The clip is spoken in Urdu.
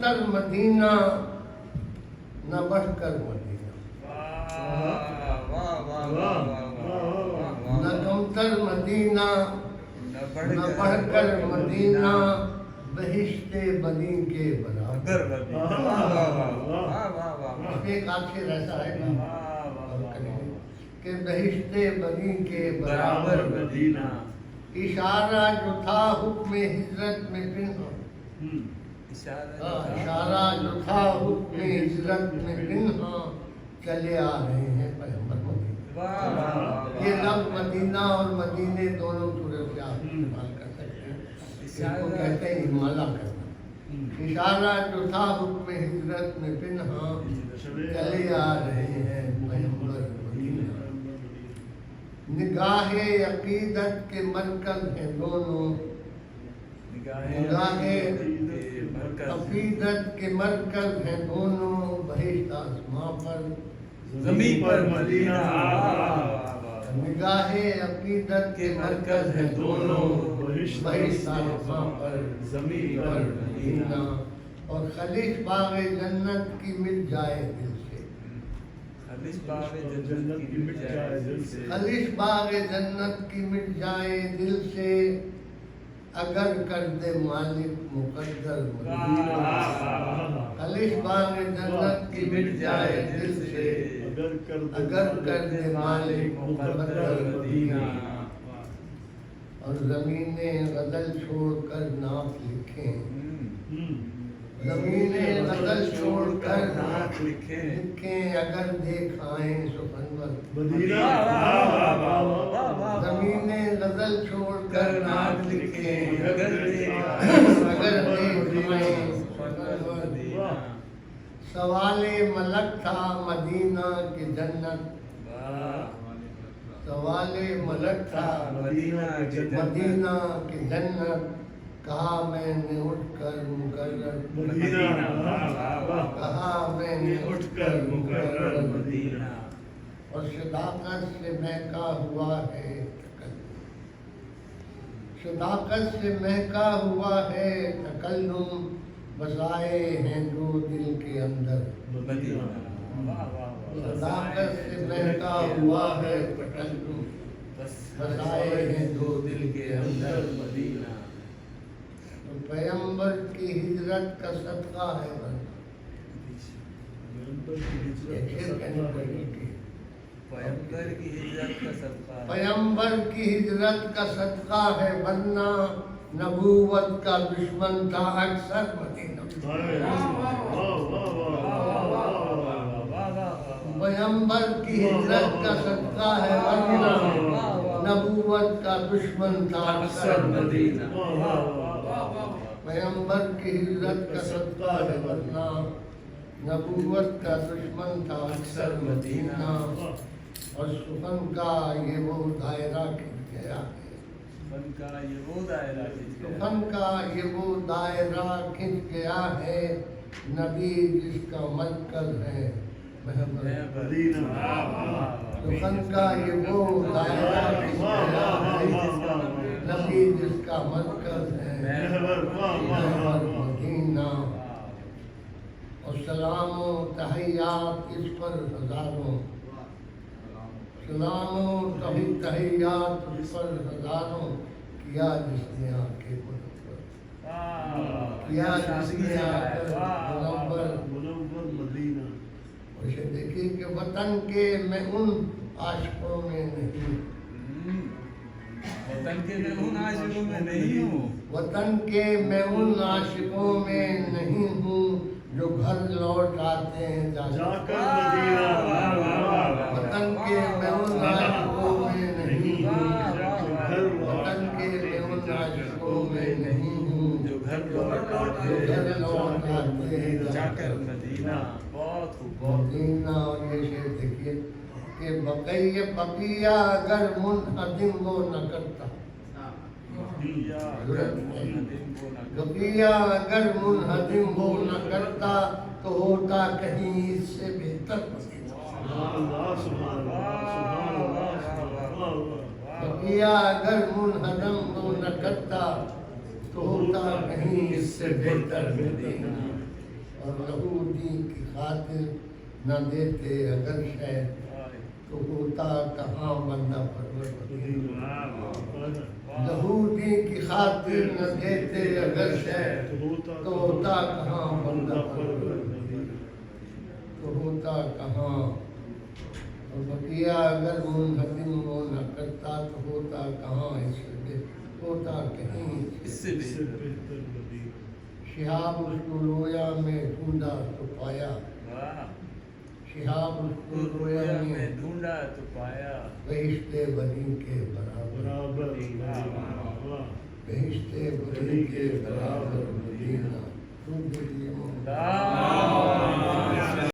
تر مدینہ نہ بڑھ کر مدینہ، نہ کمتر مدینہ نہ بڑھ کر مدینہ، بہشت بنی کے برابر۔ ایک آخر ایسا ہے کہ بہشت بنی کے برابر مدینہ، اشارہ جو تھا حکم ہجرت میں پنہاں، اشارہ جو تھا حکم ہجرت میں پنہاں، چلے آ رہے ہیں پیغمبر مدینہ۔ یہ لفظ مدینہ اور مدینے دونوں صورت سے آپ استعمال کر سکتے ہیں، اس کو کہتے ہیں امالہ کرنا۔ اشارہ جو تھا حکم ہجرت میں پنہاں، چلے آ رہے ہیں پیغمبر مدینہ۔ نگاہ عقیدت کے مرکز ہیں دونوں، نگاہ عقیدت کے مرکز ہیں دونوں، بہشت آسماں پر زمین پر مدینہ۔ نگاہ عقیدت کے مرکز ہیں دونوں، بہشت آسماں پر زمین پر مدینہ۔ اور خلش باغ جنت کی مل جائے دل سے، خلش باغ جنت کی مٹ جائے دل سے، خلش باغ جنت کی مٹ جائے دل سے، اگر کر دے مالک مقدر مدینہ۔ خلش باغ جنت کی مٹ جائے دل سے، اگر کر دے مالک مقدر مدینہ۔ اور زمینیں غزل چھوڑ کر نعت لکھیں، زمینیں غزل چھوڑ کر نعت لکھیں، اگر دیکھ آئیں سخنور مدینہ۔ زمینیں غزل چھوڑ کر نعت لکھیں، اگر دیکھ آئیں سخنور۔ سوال ملک تھا مدینہ کی جنت، سوال ملک تھا مدینہ کی جنت، کہا میں نے اٹھ کر مقرر مدینہ، کہا میں نے اٹھ کر مقرر مدینہ۔ اور صداقت سے مہکا ہوا ہے صداقت سے مہکا ہوا ہے تکلم، بسائے ہیں جو دل کے اندر مدینہ۔ صداقت سے مہکا ہوا ہے تکلم، بسائے ہیں جو دل کے اندر مدینہ۔ پیغمبر کی ہجرت کا صدقہ ہے ورنہ، پیغمبر کی ہجرت کا صدقہ، پیغمبر کی ہجرت کا صدقہ ہے ورنہ، نبوت کا دشمن تھا اکثر مدینہ۔ پیغمبر کی ہجرت کا صدقہ ہے ورنہ، نبوت کا دشمن تھا اکثر مدینہ۔ پیغمبر کی ہجرت کا صدقہ ہے ورنہ، نبوت کا دشمن تھا اکثر مدینہ۔ اور سخن کا یہ وہ دائرہ کھنچ گیا ہے، سخن کا یہ وہ دائرہ کھنچ گیا، سخن کا یہ وہ دائرہ کھنچ گیا ہے، نبی جس کا مرکز ہے مدینہ۔ سخن کا یہ وہ دائرہ کھنچ گیا ہے، نبی جس کا مرکز ہے مدینہ۔ اور سلام و تحیات اس پر ہزاروں، سلام و تحیات اس پر ہزاروں، کیا جس نے آ کے منور، کیا جس نے آ کر منور مدینہ۔ اسے دیکھیں کہ وطن کے میں ان عاشقوں میں نہیں، وطن کے میں ان عاشقوں میں نہیں ہوں، وطن کے میں ان عاشقوں میں نہیں ہوں، جو گھر لوٹ آتے ہیں جا کر مدینہ۔ وطن کے میں ان عاشقوں میں نہیں ہوں، وطن کے میں ان عاشقوں میں نہیں ہوں، جو گھر لوٹ آتے ہیں جا کر مدینہ۔ بہت خوب، مدینہ۔ اور یہ شعر دیکھیے کہ بقیہ اگر منہدم وہ نہ کرتا، بقیہ اگر منہدم وہ نہ کرتا، تو ہوتا کہیں اس سے بہتر بقیہ اگر منہدم وہ نہ کرتا، تو ہوتا کہیں اس سے بہتر مدینہ۔ خاطر نہ دیتے اگر شہ تو ہوتا کہاں بندہ پرور لہو دین کی خاطر نہ دیتے اگر شہ تو ہوتا کہاں بندہ پرور تو ہوتا کہاں اور بقیہ اگر منہدم ہو نہ کرتا تو ہوتا کہاں اس سے ہوتا کہیں اس سے بہتر شہاب اس کو رویا میں ڈھونڈا تو پایا شہاب اس کو رویا میں ڈھونڈا تو پایا بہشت بری کے برابر بہشت بری کے برابر مدینہ تو دیکھیے